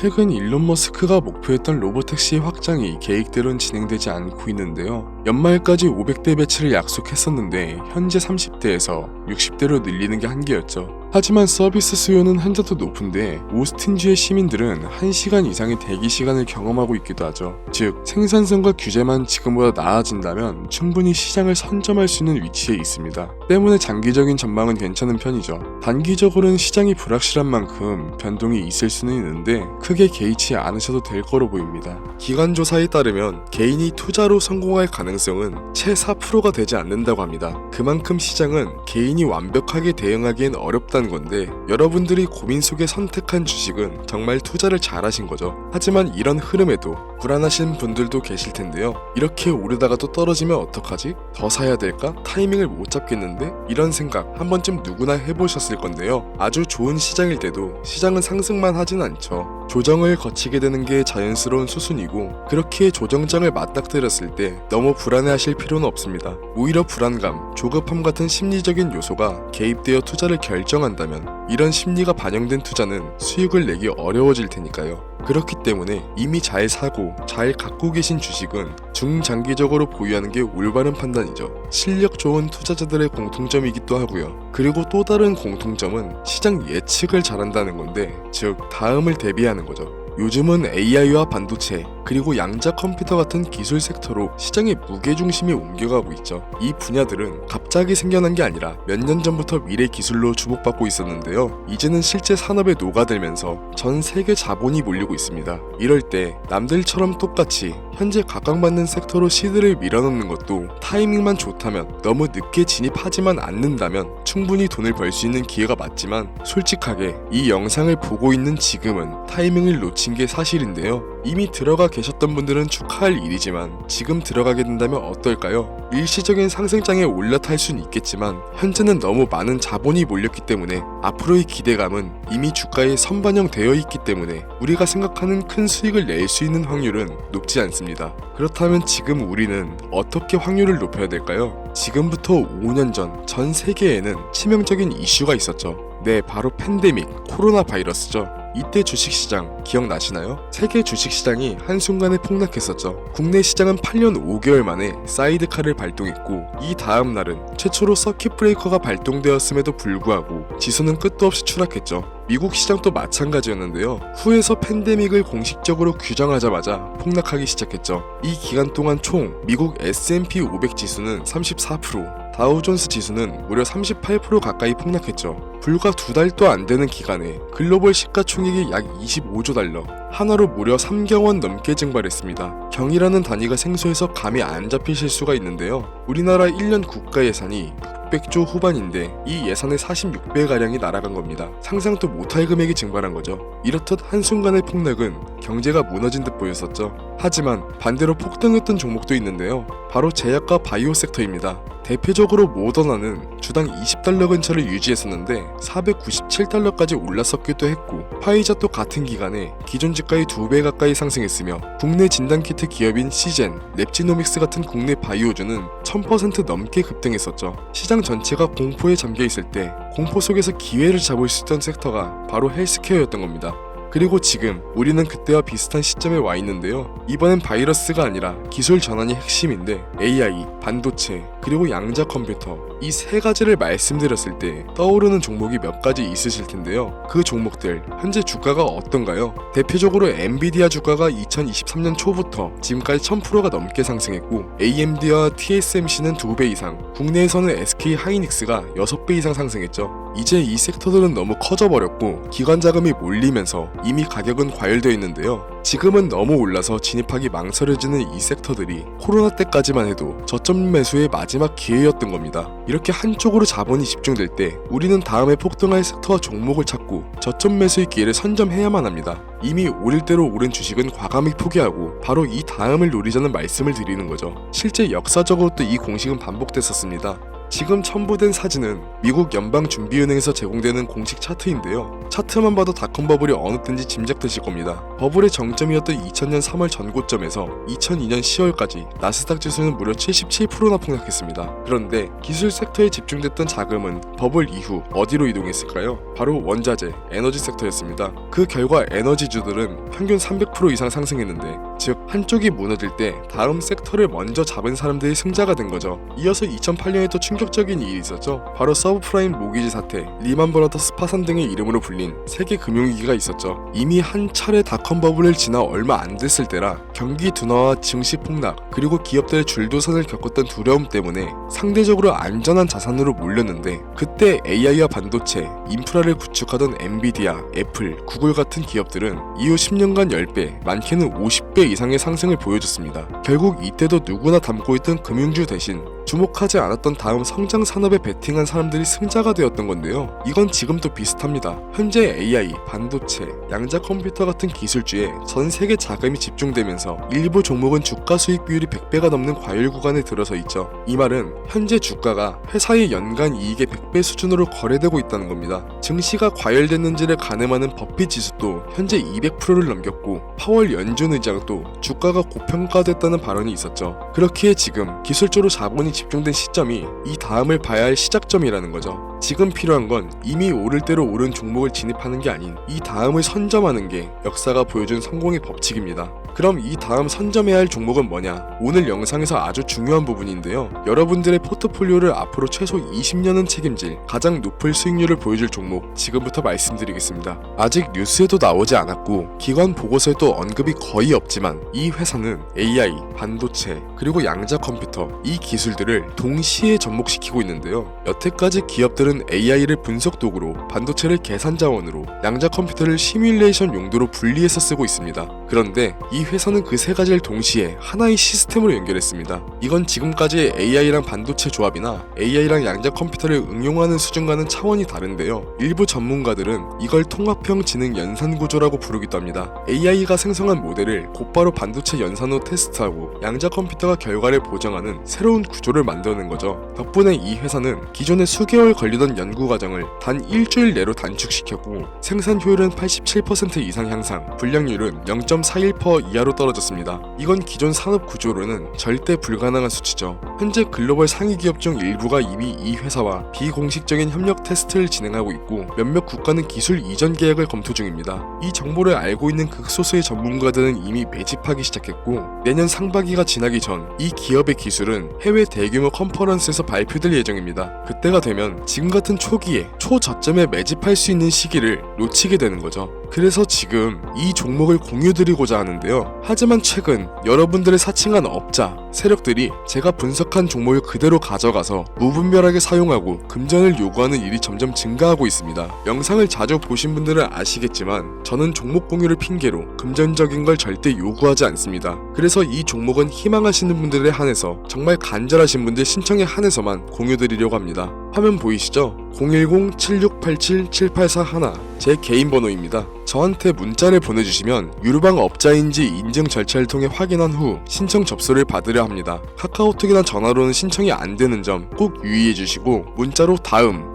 최근 일론 머스크가 목표했던 로보택시 확장이 계획대로는 진행되지 않고 있는데요. 연말까지 500대 배치를 약속했었는데 현재 30대에서 60대로 늘리는 게 한계였죠. 하지만 서비스 수요는 한자도 높은데 오스틴주의 시민들은 1시간 이상의 대기 시간을 경험하고 있기도 하죠. 즉 생산성과 규제만 지금보다 나아진다면 충분히 시장을 선점할 수 있는 위치에 있습니다. 때문에 장기적인 전망은 괜찮은 편이죠. 단기적으로는 시장이 불확실한 만큼 변동이 있을 수는 있는데 크게 개의치 않으셔도 될 거로 보입니다. 기관 조사에 따르면 개인이 투자로 성공할 가능성은 채 4%가 되지 않는다고 합니다. 그만큼 시장은 개인이 완벽하게 대응하기엔 어렵다는 건데 여러분들이 고민 속에 선택한 주식은 정말 투자를 잘하신 거죠. 하지만 이런 흐름에도 불안하신 분들도 계실 텐데요. 이렇게 오르다가 또 떨어지면 어떡하지? 더 사야 될까? 타이밍을 못 잡겠는데? 이런 생각 한 번쯤 누구나 해보셨을 건데요. 아주 좋은 시장일 때도 시장은 상승만 하진 않죠. 조정을 거치게 되는 게 자연스러운 수순이고 그렇게 조정장을 맞닥뜨렸을 때 너무 불안해하실 필요는 없습니다. 오히려 불안감, 조급함 같은 심리적인 요소가 개입되어 투자를 결정한다면 이런 심리가 반영된 투자는 수익을 내기 어려워질 테니까요. 그렇기 때문에 이미 잘 사고 잘 갖고 계신 주식은 중장기적으로 보유하는 게 올바른 판단이죠. 실력 좋은 투자자들의 공통점이기도 하고요. 그리고 또 다른 공통점은 시장 예측을 잘한다는 건데 즉 다음을 대비하는 거죠. 요즘은 AI와 반도체 그리고 양자 컴퓨터 같은 기술 섹터로 시장의 무게중심이 옮겨가고 있죠. 이 분야들은 갑자기 생겨난 게 아니라 몇 년 전부터 미래 기술로 주목받고 있었는데요. 이제는 실제 산업에 녹아들면서 전 세계 자본이 몰리고 있습니다. 이럴 때 남들처럼 똑같이 현재 각광받는 섹터로 시드를 밀어넣는 것도 타이밍만 좋다면 너무 늦게 진입하지만 않는다면 충분히 돈을 벌 수 있는 기회가 맞지만 솔직하게 이 영상을 보고 있는 지금은 타이밍을 놓친 게 사실인데요. 이미 들어가 계셨던 분들은 축하할 일이지만 지금 들어가게 된다면 어떨까요? 일시적인 상승장에 올라탈 수는 있겠지만 현재는 너무 많은 자본이 몰렸기 때문에 앞으로의 기대감은 이미 주가에 선반영되어 있기 때문에 우리가 생각하는 큰 수익을 낼 수 있는 확률은 높지 않습니다. 그렇다면 지금 우리는 어떻게 확률을 높여야 될까요? 지금부터 5년 전 세계에는 치명적인 이슈가 있었죠. 네, 바로 팬데믹, 코로나 바이러스죠. 이때 주식시장 기억나시나요? 세계 주식시장이 한순간에 폭락했었죠. 국내 시장은 8년 5개월 만에 사이드카를 발동했고 이 다음 날은 최초로 서킷 브레이커가 발동되었음에도 불구하고 지수는 끝도 없이 추락했죠. 미국 시장도 마찬가지였는데요. 후에서 팬데믹을 공식적으로 규정하자마자 폭락하기 시작했죠. 이 기간 동안 총 미국 S&P 500 지수는 34%, 다우존스 지수는 무려 38% 가까이 폭락했죠. 불과 2달도 안 되는 기간에 글로벌 시가총액이 약 25조 달러, 하나로 무려 3경원 넘게 증발했습니다. 경이라는 단위가 생소해서 감이 안 잡히실 수가 있는데요. 우리나라 1년 국가 예산이 600조 후반인데 이 예산의 46배가량이 날아간 겁니다. 상상도 못할 금액이 증발한 거죠. 이렇듯 한순간의 폭락은 경제가 무너진 듯 보였었죠. 하지만 반대로 폭등했던 종목도 있는데요. 바로 제약과 바이오 섹터입니다. 대표적으로 모더나는 주당 20달러 근처를 유지했었는데 497달러까지 올랐었기도 했고 파이자도 같은 기간에 기존 주가의 2배 가까이 상승했으며 국내 진단키트 기업인 시젠, 랩지노믹스 같은 국내 바이오주는 1000% 넘게 급등했었죠. 시장 전체가 공포에 잠겨있을 때 공포 속에서 기회를 잡을 수 있던 섹터가 바로 헬스케어였던 겁니다. 그리고 지금 우리는 그때와 비슷한 시점에 와 있는데요. 이번엔 바이러스가 아니라 기술 전환이 핵심인데 AI, 반도체, 그리고 양자 컴퓨터 이 세 가지를 말씀드렸을 때 떠오르는 종목이 몇 가지 있으실 텐데요. 그 종목들 현재 주가가 어떤가요? 대표적으로 엔비디아 주가가 2023년 초부터 지금까지 1000%가 넘게 상승했고 AMD와 TSMC는 2배 이상, 국내에서는 SK 하이닉스가 6배 이상 상승했죠. 이제 이 섹터들은 너무 커져버렸고 기관 자금이 몰리면서 이미 가격은 과열되어 있는데요. 지금은 너무 올라서 진입하기 망설여지는 이 섹터들이 코로나 때까지만 해도 저점 매수의 마지막 기회였던 겁니다. 이렇게 한쪽으로 자본이 집중될 때 우리는 다음에 폭등할 sek터와 종목을 찾고 저점 매수의 기회를 선점해야만 합니다. 이미 오를 대로 오른 주식은 과감히 포기하고 바로 이 다음을 노리자는 말씀을 드리는 거죠. 실제 역사적으로 또 이 공식은 반복됐었습니다. 지금 첨부된 사진은 미국 연방준비은행에서 제공되는 공식 차트인데요. 차트만 봐도 닷컴 버블이 어느 때인지 짐작되실 겁니다. 버블의 정점이었던 2000년 3월 전고점에서 2002년 10월까지 나스닥 지수는 무려 77%나 폭락했습니다. 그런데 기술 섹터에 집중됐던 자금은 버블 이후 어디로 이동했을까요? 바로 원자재, 에너지 섹터였습니다. 그 결과 에너지주들은 평균 300% 이상 상승했는데, 즉 한쪽이 무너질 때 다음 섹터를 먼저 잡은 사람들이 승자가 된 거죠. 이어서 2008년에 또 충격적인 일이 있었죠. 바로 서브프라임 모기지 사태, 리만 브라더스 파산 등의 이름으로 불린 세계 금융위기가 있었죠. 이미 한 차례 닷컴 버블을 지나 얼마 안 됐을 때라 경기 둔화와 증시 폭락, 그리고 기업들의 줄도산을 겪었던 두려움 때문에 상대적으로 안전한 자산으로 몰렸는데, 그때 AI와 반도체, 인프라를 구축하던 엔비디아, 애플, 구글 같은 기업들은 이후 10년간 10배, 많게는 50배 이상의 상승을 보여줬습니다. 결국 이때도 누구나 담고 있던 금융주 대신 주목하지 않았던 다음 성장 산업에 베팅한 사람들이 승자가 되었던 건데요. 이건 지금도 비슷합니다. 현재 AI, 반도체, 양자 컴퓨터 같은 기술주에 전 세계 자금이 집중되면서 일부 종목은 주가 수익 비율이 100배가 넘는 과열 구간에 들어서 있죠. 이 말은 현재 주가가 회사의 연간 이익의 100배 수준으로 거래되고 있다는 겁니다. 증시가 과열됐는지를 가늠하는 버핏 지수도 현재 200%를 넘겼고, 파월 연준 의장도 주가가 고평가됐다는 발언이 있었죠. 그렇기에 지금 기술적으로 자본이 집중된 시점이 이 다음을 봐야 할 시작점이라는 거죠. 지금 필요한 건 이미 오를 대로 오른 종목을 진입하는 게 아닌 이 다음을 선점하는 게 역사가 보여준 성공의 법칙입니다. 그럼 이 다음 선점해야 할 종목은 뭐냐? 오늘 영상에서 아주 중요한 부분인데요. 여러분들의 포트폴리오를 앞으로 최소 20년은 책임질 가장 높은 수익률을 보여줄 종목, 지금부터 말씀드리겠습니다. 아직 뉴스에도 나오지 않았고 기관 보고서에도 언급이 거의 없지만, 이 회사는 AI, 반도체, 그리고 양자 컴퓨터, 이 기술들을 동시에 접목시키고 있는데요. 여태까지 기업들은 AI를 분석 도구로, 반도체를 계산 자원으로, 양자 컴퓨터를 시뮬레이션 용도로 분리해서 쓰고 있습니다. 그런데 이 회사는 그 세 가지를 동시에 하나의 시스템으로 연결했습니다. 이건 지금까지의 AI랑 반도체 조합이나 AI랑 양자 컴퓨터를 응용하는 수준과는 차원이 다른데요. 일부 전문가들은 이걸 통합형 지능 연산 구조라고 부르기도 합니다. AI가 생성한 모델을 곧바로 반도체 연산 후 테스트하고, 양자 컴퓨터가 결과를 보정하는 새로운 구조를 만드는 거죠. 덕분에 이 회사는 기존에 수개월 걸리던 연구 과정을 단 일주일 내로 단축시켰고, 생산 효율은 87% 이상 향상, 불량률은 0.41% 이하로 떨어졌습니다. 이건 기존 산업 구조로는 절대 불가능한 수치죠. 현재 글로벌 상위 기업 중 일부가 이미 이 회사와 비공식적인 협력 테스트를 진행하고 있고, 몇몇 국가는 기술 이전 계약을 검토 중입니다. 이 정보를 알고 있는 극소수의 전문가들은 이미 매집하기 시작했고, 내년 상반기가 지나기 전 이 기업의 기술은 해외 대규모 컨퍼런스에서 발표될 예정입니다. 그때가 되면 지금 같은 초기에 초저점에 매집할 수 있는 시기를 놓치게 되는 거죠. 그래서 지금 이 종목을 공유드리고자 하는데요. 하지만 최근 여러분들의 사칭한 업자, 세력들이 제가 분석한 종목을 그대로 가져가서 무분별하게 사용하고 금전을 요구하는 일이 점점 증가하고 있습니다. 영상을 자주 보신 분들은 아시겠지만 저는 종목 공유를 핑계로 금전적인 걸 절대 요구하지 않습니다. 그래서 이 종목은 희망하시는 분들에 한해서, 정말 간절하신 분들 신청에 한해서만 공유드리려고 합니다. 화면 보이시죠? 010-7687-7841 제 개인 번호입니다. 저한테 문자를 보내주시면 유루방 업자인지 인증 절차를 통해 확인한 후 신청 접수를 받으려 합니다. 카카오톡이나 전화로는 신청이 안 되는 점 꼭 유의해주시고, 문자로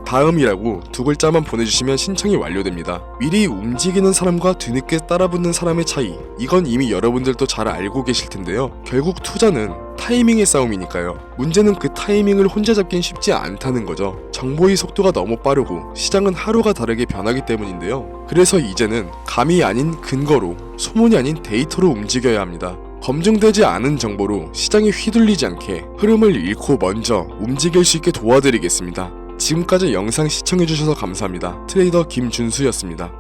다음이라고 두 글자만 보내주시면 신청이 완료됩니다. 미리 움직이는 사람과 뒤늦게 따라붙는 사람의 차이, 이건 이미 여러분들도 잘 알고 계실 텐데요. 결국 투자는 타이밍의 싸움이니까요. 문제는 그 타이밍을 혼자 잡긴 쉽지 않다는 거죠. 정보의 속도가 너무 빠르고 시장은 하루가 다르게 변하기 때문인데요. 그래서 이제는 감이 아닌 근거로, 소문이 아닌 데이터로 움직여야 합니다. 검증되지 않은 정보로 시장이 휘둘리지 않게 흐름을 잃고 먼저 움직일 수 있게 도와드리겠습니다. 지금까지 영상 시청해주셔서 감사합니다. 트레이더 김준수였습니다.